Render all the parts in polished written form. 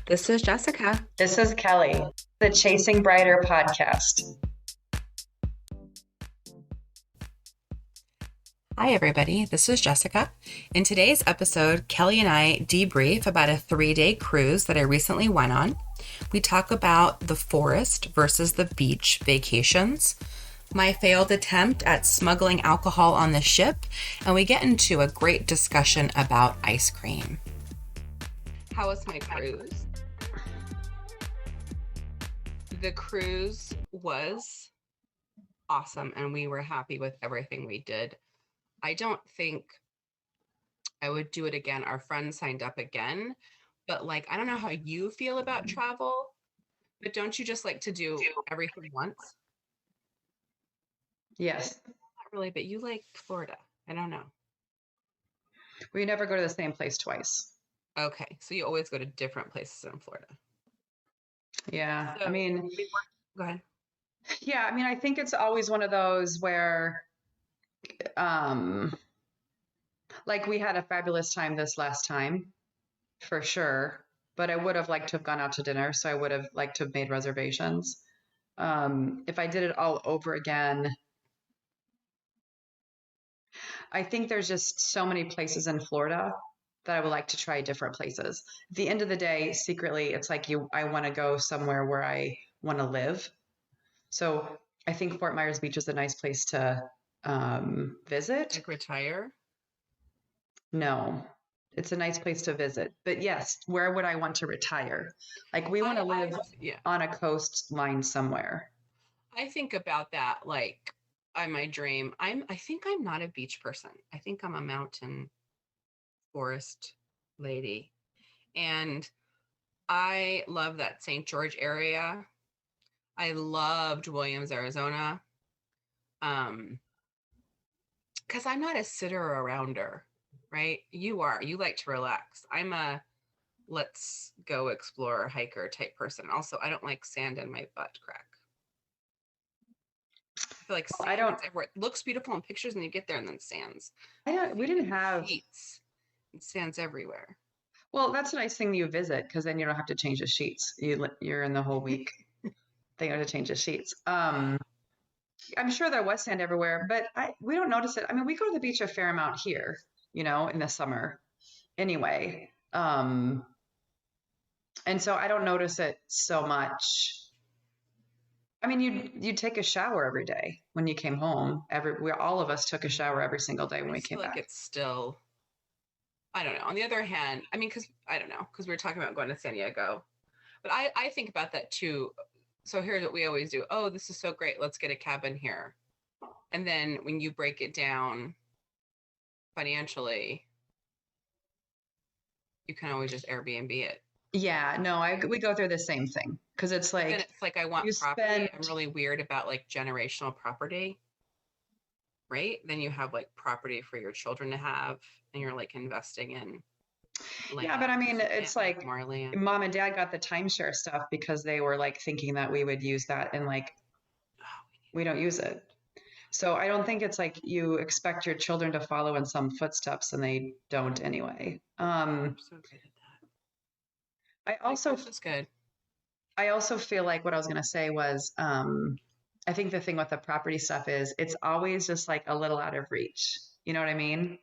This is Jessica. This is Kelly, the Chasing Brighter podcast. Hi, everybody. This is Jessica. In today's episode, Kelly and I debrief about a 3-day cruise that I recently went on. We talk about the forest versus the beach vacations, my failed attempt at smuggling alcohol on the ship, and we get into a great discussion about ice cream. How was my cruise? The cruise was awesome, and we were happy with everything we did. I don't think I would do it again. Our friend signed up again, but I don't know how you feel about travel, but don't you just like to do everything once? Yes. Not really, but you like Florida. I don't know. We never go to the same place twice. Okay, so you always go to different places in Florida. Yeah. So, go ahead. Yeah, I think it's always one of those where we had a fabulous time this last time, for sure, but I would have liked to have gone out to dinner, so I would have liked to have made reservations. If I did it all over again, I think there's just so many places in Florida that I would like to try different places. At the end of the day, secretly, it's like I want to go somewhere where I want to live. So I think Fort Myers Beach is a nice place to visit. Like retire? No, it's a nice place to visit. But yes, where would I want to retire? Like we want to live on a coastline somewhere. I think about that my dream. I think I'm not a beach person. I think I'm a mountain forest lady. And I love that St. George area. I loved Williams, Arizona. Because I'm not a sitter-arounder, right? You are. You like to relax. I'm a let's go explore hiker type person. Also, I don't like sand in my butt crack. I feel like sand is everywhere. It looks beautiful in pictures, and you get there, and then sands. We didn't have sheets. And sands everywhere. Well, that's a nice thing you visit because then you don't have to change the sheets. You're in the whole week. They have to change the sheets. I'm sure there was sand everywhere, but we don't notice it. We go to the beach a fair amount here, in the summer anyway. And so I don't notice it so much. You'd take a shower every day when you came home. All of us took a shower every single day when we came back. It's still, I don't know. On the other hand, because we were talking about going to San Diego, but I think about that too. So here's what we always do. Oh, this is so great. Let's get a cabin here. And then when you break it down financially, you can always just Airbnb it. Yeah, no, we go through the same thing because it's like, and it's like I want property. I'm really weird about generational property, right? Then you have property for your children to have, and you're investing in land. Yeah, but it's like more land. Mom and Dad got the timeshare stuff because they were thinking that we would use that, and we don't use it. So I don't think it's like you expect your children to follow in some footsteps and they don't anyway. I'm so good at that. I also feel like what I was going to say was, I think the thing with the property stuff is it's always just a little out of reach. You know what I mean?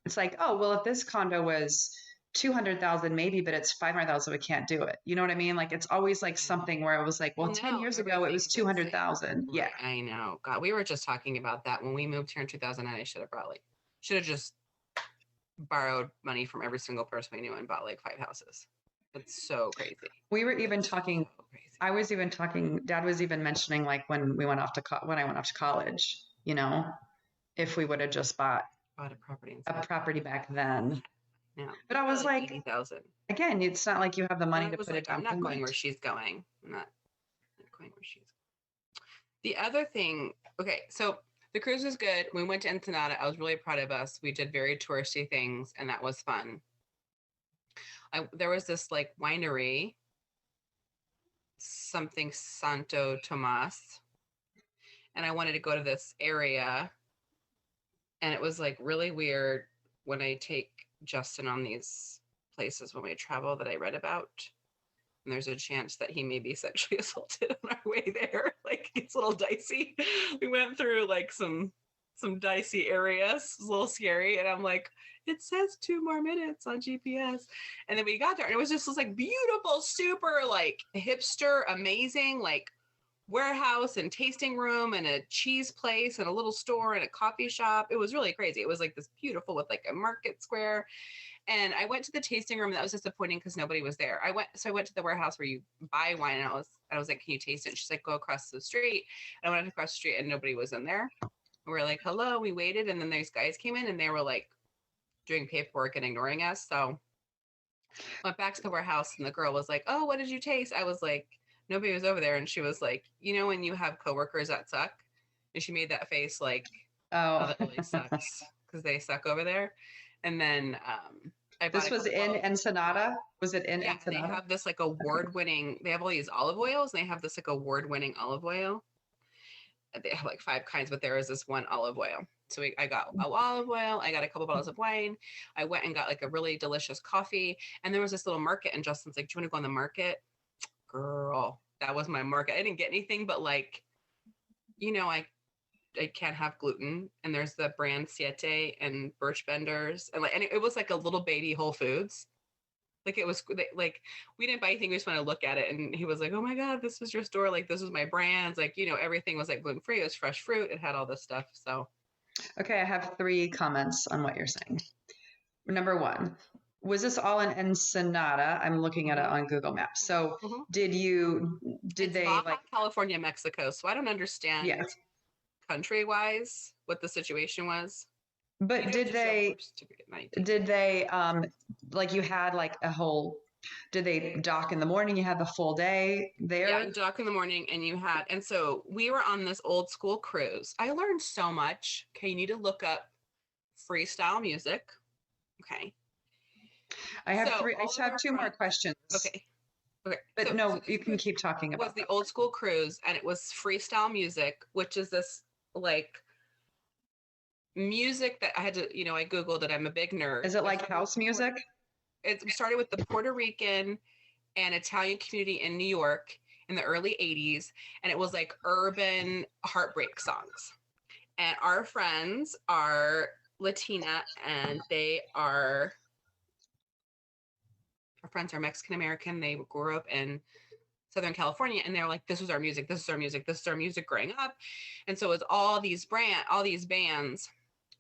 It's like, oh, well, if this condo was 200,000 maybe, but it's 500,000, we can't do it. You know what I mean? It's always something where it was 10 years ago, it was 200,000. Yeah. I know. God, we were just talking about that when we moved here in 2009. I should have just borrowed money from every single person we knew and bought 5 houses. It's so crazy. We were even talking, I was even talking, Dad was even mentioning when I went off to college, if we would have just bought a property back then. Yeah. But I was 80,000. Again, it's not like you have the money to put it down. I'm not going where she's going. I'm not going where she's going. The other thing, okay, so the cruise was good. We went to Ensenada. I was really proud of us. We did very touristy things, and that was fun. There was this winery, something Santo Tomas, and I wanted to go to this area, and it was really weird when I take Justin on these places when we travel that I read about. and there's a chance that he may be sexually assaulted on our way there. Like, it's a little dicey. We went through like some dicey areas. It was a little scary, and I'm like, it says 2 more minutes on GPS. And then we got there, and it was just this like beautiful, super like hipster, amazing, like warehouse and tasting room and a cheese place and a little store and a coffee shop. It was really crazy. It was like this beautiful with like a market square. And I went to the tasting room. And that was disappointing because nobody was there. I went to the warehouse where you buy wine, and I was like, can you taste it? And she's like, go across the street. And I went across the street and nobody was in there. We were like, hello. We waited, and then these guys came in and they were like doing paperwork and ignoring us. So went back to the warehouse, and the girl was like, oh, what did you taste? I was like, nobody was over there. And she was like, you know, when you have coworkers that suck? And she made that face like, oh, that really sucks because they suck over there. And then this was in Ensenada. Was it in Ensenada? They have this like award-winning. They have all these olive oils, and they have this like award-winning olive oil. They have like 5 kinds, but there is this one olive oil. So I got olive oil. I got a couple bottles of wine. I went and got like a really delicious coffee. And there was this little market, and Justin's like, do you want to go on the market? Girl, that was my market. I didn't get anything, but like, you know, I can't have gluten, and there's the brand Siete and Birch Benders, and it was like a little baby Whole Foods. Like, it was like, we didn't buy anything. We just want to look at it. And he was like, oh my God, this was your store. Like, this was my brands. Like, you know, everything was like gluten-free. It was fresh fruit. It had all this stuff. So. Okay. I have 3 comments on what you're saying. Number 1, was this all in Ensenada? I'm looking at it on Google Maps. So did they Baja, like California, Mexico? So I don't understand country-wise what the situation was. But did they like, you had like a whole, did they dock in the morning? You had the full day there? Yeah, dock in the morning, and so we were on this old school cruise. I learned so much. Okay, you need to look up freestyle music. Okay. I have 3. I just have 2 more questions. Okay. But so you can keep talking about it. Was the old school cruise, and it was freestyle music, which is this like music that I had to, you know, I Googled it. I'm a big nerd. Is it like house music? It started with the Puerto Rican and Italian community in New York in the early 80s. And it was like urban heartbreak songs. And our friends are Latina, and our friends are Mexican American. They grew up in Southern California, and they're like, this was our music. This is our music. This is our music growing up. And so it was all these bands.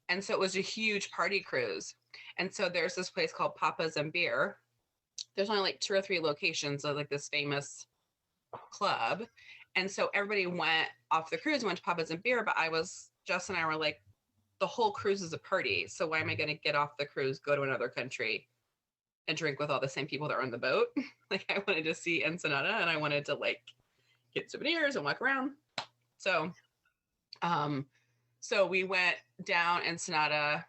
And so it was a huge party cruise. And so there's this place called Papa's and Beer. There's only like 2 or 3 locations of like this famous club. And so everybody went off the cruise and went to Papa's and Beer. But Jess and I were like, the whole cruise is a party. So why am I going to get off the cruise, go to another country, and drink with all the same people that are on the boat? Like, I wanted to see Ensenada, and I wanted to like get souvenirs and walk around. So, so we went down Ensenada.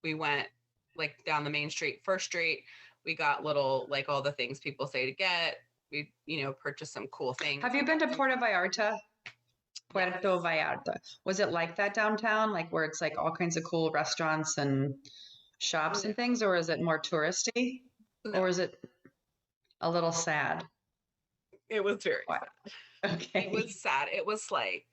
We went like down the main street, First Street. We got little, like, all the things people say to get. We, you know, purchased some cool things. Have you been to Puerto Vallarta? Puerto Vallarta. Was it like that downtown? Like, where it's like all kinds of cool restaurants and shops and things, or is it more touristy? No. Or is it a little sad? It was very sad. Okay. It was sad. It was like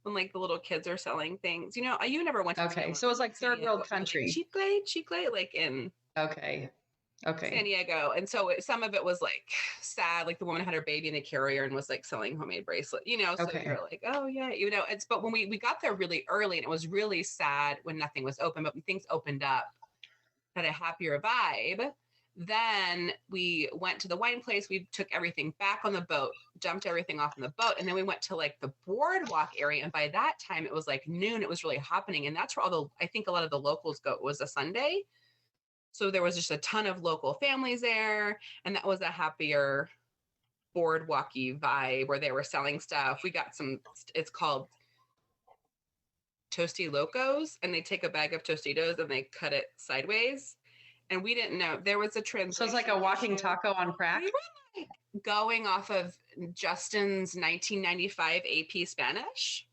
when like the little kids are selling things. You know, you never went to so it was like third world country. Like Chicle, like in San Diego. And so some of it was like sad, like the woman had her baby in a carrier and was like selling homemade bracelets, you know, so you're like, oh yeah, you know, but when we got there really early, and it was really sad when nothing was open, but when things opened up, had a happier vibe. Then we went to the wine place. We took everything back on the boat, dumped everything off on the boat. And then we went to like the boardwalk area. And by that time it was like noon. It was really happening. And that's where I think a lot of the locals go. It was a Sunday. So there was just a ton of local families there. And that was a happier boardwalky vibe where they were selling stuff. We got it's called Toasty Locos. And they take a bag of Tostitos and they cut it sideways. And we didn't know there was a translation. So it's like a walking taco on crack? We were like going off of Justin's 1995 AP Spanish.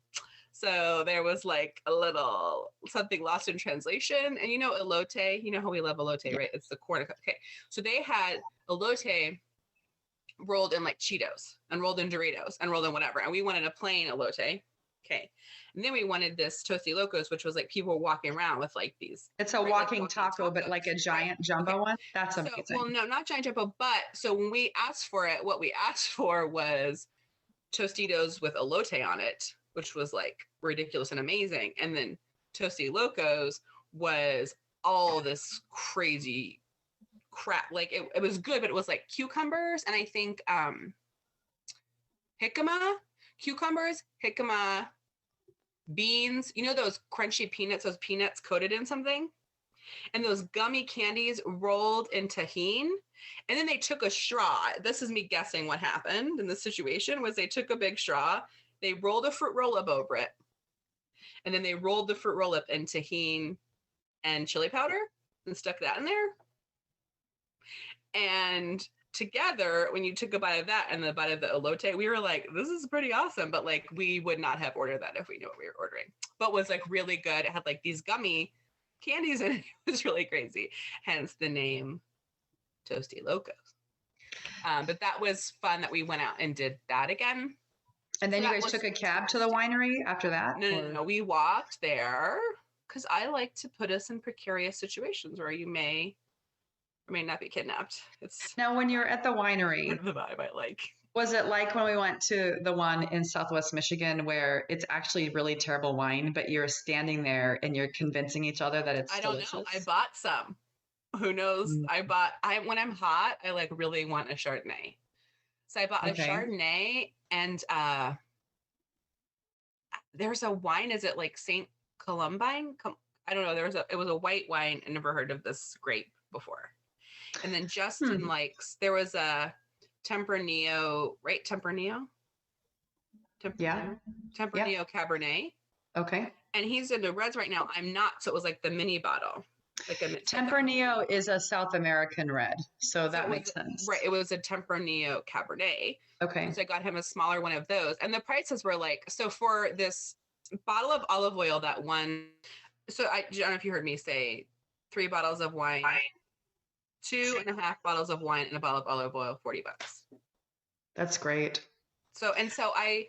So there was like a little something lost in translation. And you know elote, you know how we love elote, right? It's the corn. Okay. So they had elote rolled in like Cheetos and rolled in Doritos and rolled in whatever. And we wanted a plain elote. Okay. And then we wanted this Toasty Locos, which was like people walking around with like these. It's a walking taco, but like a giant jumbo one. That's amazing. So, well, no, not giant jumbo, but so when we asked for it, what we asked for was Tostitos with elote on it, which was like ridiculous and amazing. And then Toasty Locos was all this crazy crap. Like it was good, but it was like cucumbers and I think jicama, beans, you know those crunchy peanuts, those peanuts coated in something? And those gummy candies rolled in tahine. And then they took a straw. This is me guessing what happened in this situation was they took a big straw, they rolled a fruit roll up over it, and then they rolled the fruit roll up in tahine and chili powder and stuck that in there. And together, when you took a bite of that and the bite of the elote, we were like, this is pretty awesome. But like, we would not have ordered that if we knew what we were ordering. But was like really good. It had like these gummy candies in it. It was really crazy. Hence the name Toasty Locos. But that was fun that we went out and did that again. And then you guys took a cab to the winery after that? No. We walked there because I like to put us in precarious situations where you may or may not be kidnapped. It's now when you're at the winery, the vibe I like. Was it like when we went to the one in Southwest Michigan where it's actually really terrible wine, but you're standing there and you're convincing each other that it's delicious? I don't know. I bought some. Who knows? When I'm hot, I like really want a Chardonnay. So I bought a Chardonnay and there's a wine. Is it like St. Columbine? I don't know. It was a white wine. I never heard of this grape before. And then Justin likes, there was a Tempranillo, right? Tempranillo Cabernet. Okay. And he's into reds right now. I'm not. So it was like the mini bottle. Tempranillo is a South American red. So that makes sense. Right. It was a Tempranillo Cabernet. Okay. So I got him a smaller one of those. And the prices were like, so for this bottle of olive oil, that one, so I don't know if you heard me say 3 bottles of wine, 2.5 bottles of wine, and a bottle of olive oil, $40. That's great. I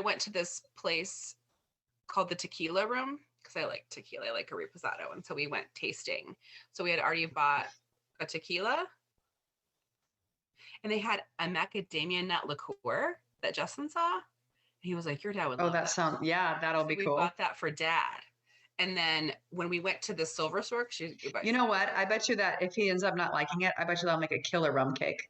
went to this place called the Tequila Room because I like tequila. I like a reposado. And so we went tasting. So we had already bought a tequila and they had a macadamia nut liqueur that Justin saw. And he was like, your dad would love that. That'll be cool. We bought that for dad. And then when we went to the silver store, you know what? I bet you that if he ends up not liking it, I bet you they'll make a killer rum cake.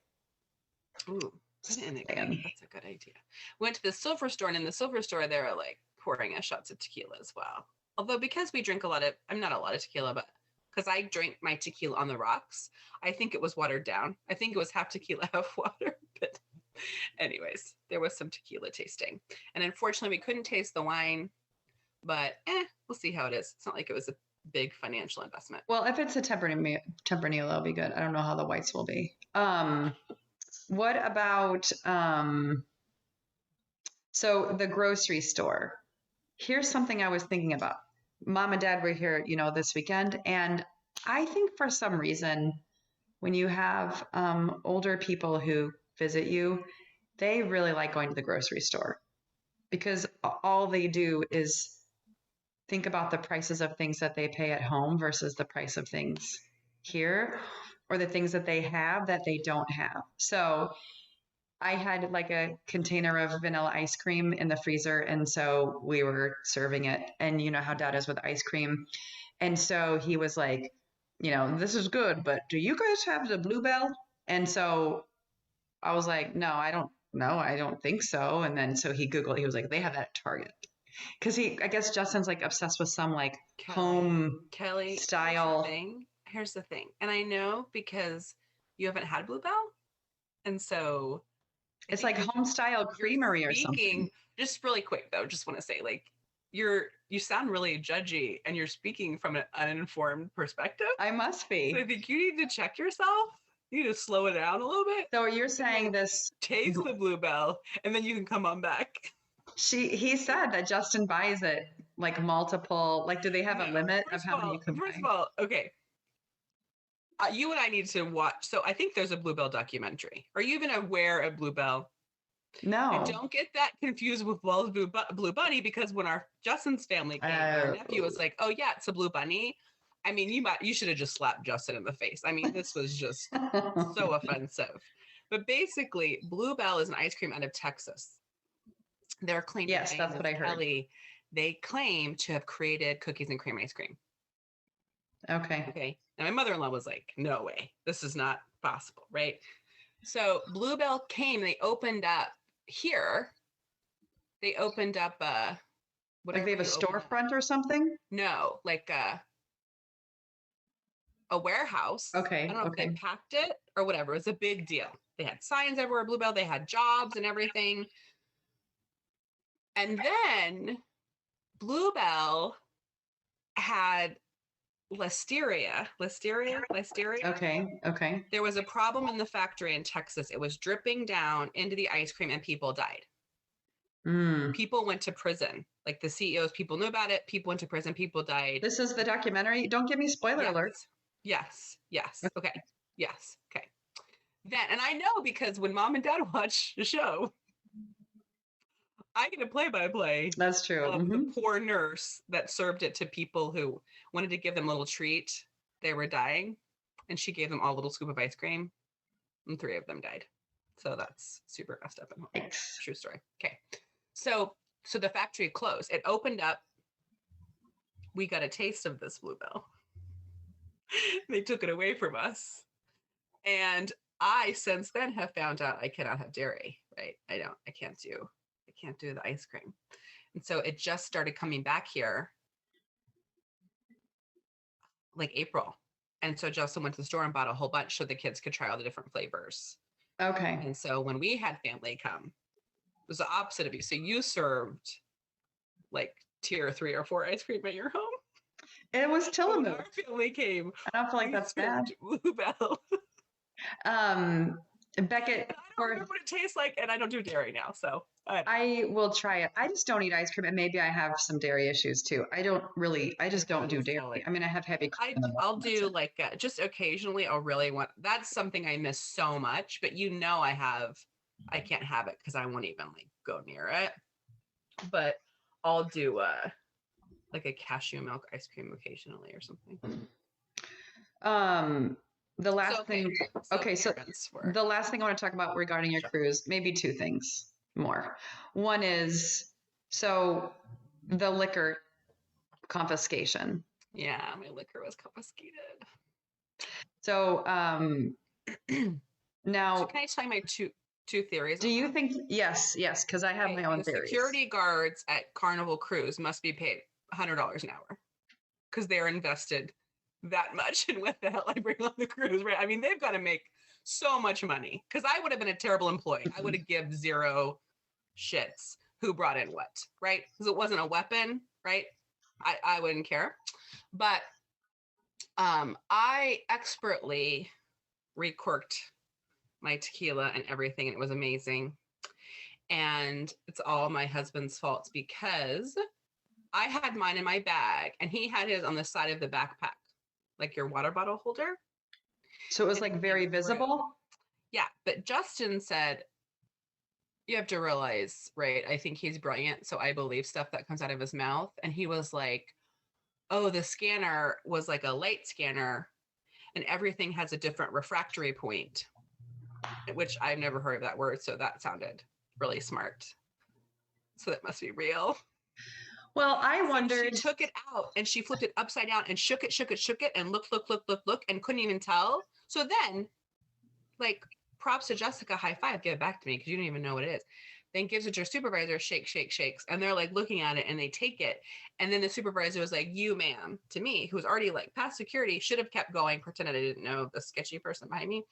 Ooh, put it in the cake. That's a good idea. We went to the silver store, and in the silver store, they were like pouring us shots of tequila as well. Although because we drink I'm not a lot of tequila, but because I drink my tequila on the rocks, I think it was watered down. I think it was half tequila, half water. But anyways, there was some tequila tasting. And unfortunately, we couldn't taste the wine. But we'll see how it is. It's not like it was a big financial investment. Well, if it's a Tempranillo, it'll be good. I don't know how the whites will be. What about so the grocery store? Here's something I was thinking about. Mom and Dad were here, this weekend, and I think for some reason, when you have older people who visit you, they really like going to the grocery store because all they do is think about the prices of things that they pay at home versus the price of things here or the things that they have that they don't have. So I had like a container of vanilla ice cream in the freezer. And so we were serving it. And you know how Dad is with ice cream. And so he was like, this is good, but do you guys have the Bluebell? And so I was like, no, I don't think so. And then so he Googled, he was like, they have that at Target. Because I guess Justin's like obsessed with some like home style. Here's the thing. And I know because you haven't had Bluebell. And so it's like home style creamery or something. Just really quick though, just want to say like you sound really judgy and you're speaking from an uninformed perspective. I must be. So I think you need to check yourself. You need to slow it down a little bit. So you're saying this taste the Bluebell and then you can come on back. He said that Justin buys it like multiple. Like, do they have a limit of how many you can First buy? of all, okay. You and I need to watch. So I think there's a Bluebell documentary. Are you even aware of Bluebell? And No. don't get that confused with Wells Blue Bunny, because when our Justin's family came, our nephew was like, "Oh yeah, it's a blue bunny." I mean, you should have just slapped Justin in the face. I mean, this was just so offensive. But basically, Bluebell is an ice cream out of Texas. They're claiming, Yes, that's what I heard. Kelly, they claim to have created cookies and cream ice cream. Okay. Okay. And my mother-in-law was like, "No way, this is not possible," right? So Bluebell came, they opened up here. They opened up Like they have a storefront or something? No, like a warehouse. Okay. I don't know if they Okay. packed it or whatever. It was a big deal. They had signs everywhere, Bluebell. They had jobs and everything. And then Bluebell had listeria. Okay. Okay. There was a problem in the factory in Texas. It was dripping down into the ice cream and people died. Mm. People went to prison. Like the CEOs, people knew about it. People went to prison. People died. This is the documentary. Don't give me spoiler alert. Yes. Okay. Yes. Okay. Then, and I know because when mom and dad watch the show, I get a play-by-play. That's true. Of the poor nurse that served it to people who wanted to give them a little treat. They were dying, and she gave them all a little scoop of ice cream, and 3 of them died. So that's super messed up. And true story. Okay. So the factory closed. It opened up. We got a taste of this Bluebell. They took it away from us. And I, since then, have found out I cannot have dairy, right? I can't do the ice cream. And so it just started coming back here like April. And so Justin went to the store and bought a whole bunch so the kids could try all the different flavors. Okay. And so when we had family come, it was the opposite of you. So you served like tier 3 or 4 ice cream at your home. It was Tillamook. When our family came, I don't feel like that's bad. Bluebell. Beckett, I don't remember what it tastes like, and I don't do dairy now, so I will try it. I just don't eat ice cream, and maybe I have some dairy issues too. I just don't do dairy. I mean, I have heavy. I'll do like just occasionally. I'll really want. That's something I miss so much, but I can't have it because I won't even like go near it. But I'll do like a cashew milk ice cream occasionally or something. The last thing the last thing I want to talk about regarding your cruise, maybe 2 things more. One is, so the liquor confiscation. Yeah, my liquor was confiscated. So now, so can I tell you my two theories? Do you think, yes, because I have my own theories. Security guards at Carnival Cruise must be paid $100 an hour because they're invested that much in what the hell I bring on the cruise, right? I mean, they've got to make so much money because I would have been a terrible employee. I would have given 0 shits who brought in what, right? Because it wasn't a weapon, right? I wouldn't care. But I expertly recorked my tequila and everything, and it was amazing. And it's all my husband's fault because I had mine in my bag and he had his on the side of the backpack, like your water bottle holder. So it was like very visible? Yeah, but Justin said, you have to realize, right, I think he's brilliant, so I believe stuff that comes out of his mouth. And he was like, oh, the scanner was like a light scanner and everything has a different refractory point, which I've never heard of that word, so that sounded really smart. So that must be real. Well, I wondered. She took it out and she flipped it upside down and shook it and looked and couldn't even tell. So then, like, props to Jessica, high five, give it back to me because you don't even know what it is. Then gives it to your supervisor, shakes. And they're like looking at it and they take it. And then the supervisor was like, you, ma'am, to me, who was already like past security, should have kept going, pretended I didn't know the sketchy person behind me.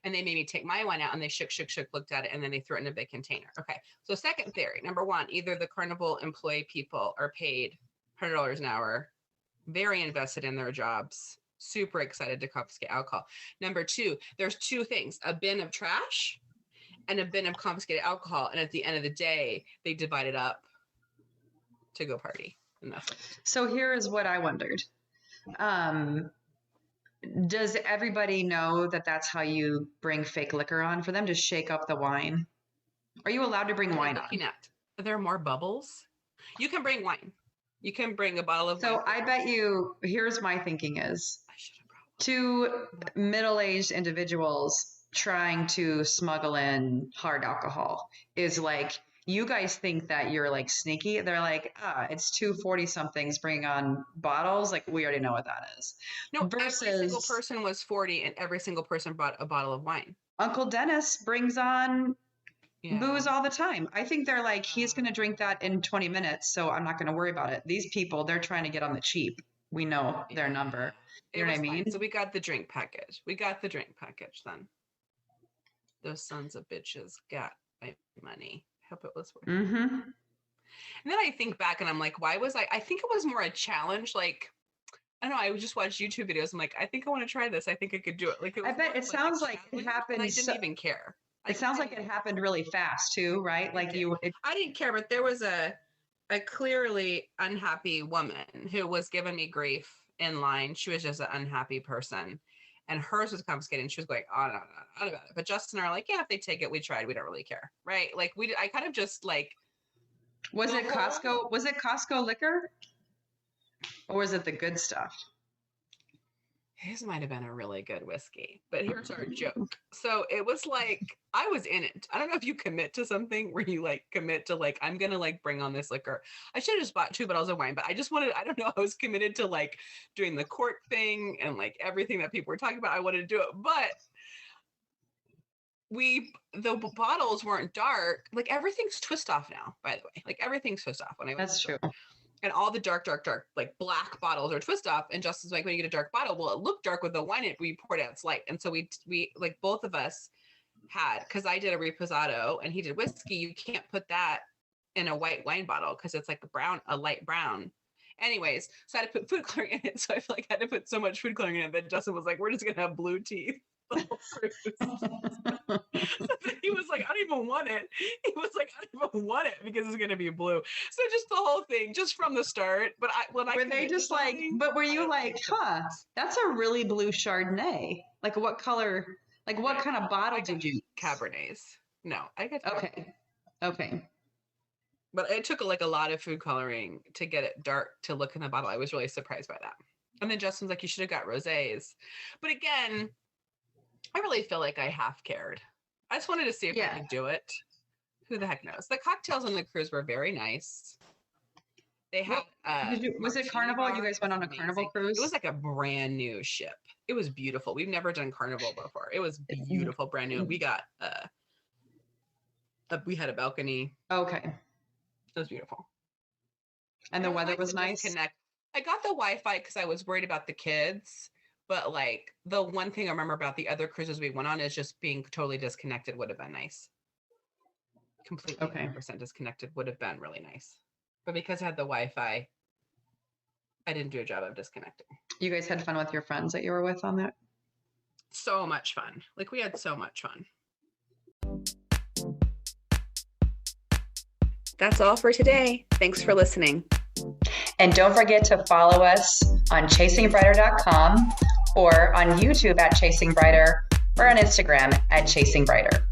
And they made me take my wine out and they shook, looked at it, and then they threw it in a big container. Okay. So second theory, number 1, either the Carnival employee people are paid $100 an hour, very invested in their jobs, super excited to confiscate alcohol. Number 2, there's 2 things, a bin of trash and a bin of confiscated alcohol. And at the end of the day, they divide it up to go party. And that's it. So here is what I wondered. Does everybody know that that's how you bring fake liquor on, for them to shake up the wine? Are you allowed to bring wine on? Are there more bubbles? You can bring wine. You can bring a bottle of wine. So I bet you, here's my thinking is, to middle-aged individuals trying to smuggle in hard alcohol is like, you guys think that you're like sneaky. They're like, it's 240 somethings bringing on bottles. Like, we already know what that is. No, every single person was 40 and every single person brought a bottle of wine. Uncle Dennis brings on booze all the time. I think they're like, he's going to drink that in 20 minutes, so I'm not going to worry about it. These people, they're trying to get on the cheap. We know their number. You know what I mean? Fine. So we got the drink package. Then. Those sons of bitches got my money. Hope it was worth it. Mm-hmm. And then I think back and I'm like, why was I think it was more a challenge. Like, I don't know, I would just watch YouTube videos. I'm like, I think I want to try this. I think I could do it. Like, I bet it sounds like it happened. I didn't even care. It sounds like it happened really fast too, right? Like I didn't care, but there was a clearly unhappy woman who was giving me grief in line. She was just an unhappy person. And hers was confiscated and she was going on and on about it. But Justin and I are like, yeah, if they take it, we tried. We don't really care. Right? Like I kind of just like. Was it Costco? Was it Costco liquor? Or was it the good stuff? His might have been a really good whiskey, but here's our joke. So it was like, I was in it. I don't know if you commit to something where you like commit to like, I'm going to like bring on this liquor. I should have just bought 2 bottles of wine, but I just wanted, I don't know, I was committed to like doing the court thing and like everything that people were talking about. I wanted to do it, but the bottles weren't dark. Like everything's twist off now, by the way. Like everything's twist off when I That's true. And all the dark, like black bottles are twist off. And Justin's like, when you get a dark bottle, well, it looked dark with the wine in it, but we poured out its light. And so we like both of us had, because I did a reposado and he did whiskey. You can't put that in a white wine bottle because it's like a light brown. Anyways, so I had to put food coloring in it. So I feel like I had to put so much food coloring in it that Justin was like, we're just going to have blue teeth. So he was like, I don't even want it. He was like, I don't even want it because it's going to be blue. So just the whole thing, just from the start. But were they just like, but were you like, that's a really blue Chardonnay. Like what color, like what kind of bottle did you? Cabernets. No, I got Okay. But it took like a lot of food coloring to get it dark to look in the bottle. I was really surprised by that. And then Justin's like, you should have got rosés. But again, I really feel like I half cared. I just wanted to see if I could do it. Who the heck knows? The cocktails on the cruise were very nice. They had was it Carnival? You guys went on a Carnival cruise? It was like a brand new ship. It was beautiful. We've never done Carnival before. It was beautiful, brand new. We got we had a balcony. Okay. It was beautiful. And the weather was nice. I got the Wi-Fi because I was worried about the kids. But like the one thing I remember about the other cruises we went on is just being totally disconnected would have been nice. Completely 100% disconnected would have been really nice. But because I had the Wi-Fi, I didn't do a job of disconnecting. You guys had fun with your friends that you were with on that? So much fun. Like we had so much fun. That's all for today. Thanks for listening. And don't forget to follow us on chasingbrighter.com or on YouTube at Chasing Brighter or on Instagram at Chasing Brighter.